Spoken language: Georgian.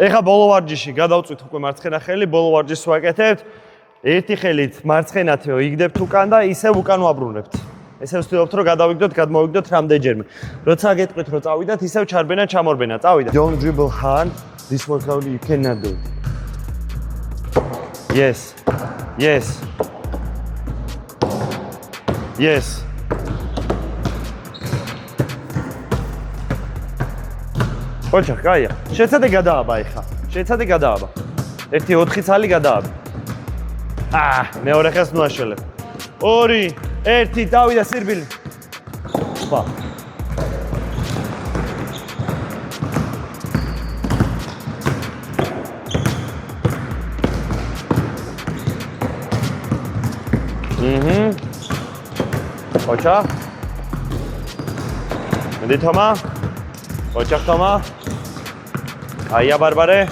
ეხა ბოლო ვარჯიში გადავწვით უკვე მარცხენა ხელი, ბოლო ვარჯიშს ვაკეთებთ. ერთი ხელით მარცხენათი იგდებთ უკან და ისევ უკან ვაბრუნებთ. ესე ვცდილობთ რომ გადავიგდოთ, გადმოვიგდოთ რამდენჯერმე. როცა გეტყვით რომ წავიდათ, ისევ ჩარბენა, ჩამორბენა, წავიდათ. Don't dribble hard. This workout you cannot do. Yes. Yes. Yes. ოჩა, კაია. შეცადე გადააბა ეხა. შეცადე გადააბა. 1-4 ცალი გადააბა. მეორე ხელს ნუაშველებ. 2, 1, დავიდა სირბილი. სხვა. ოჩა. მედითომა. ოჩა ხომა. აია ბარბარე.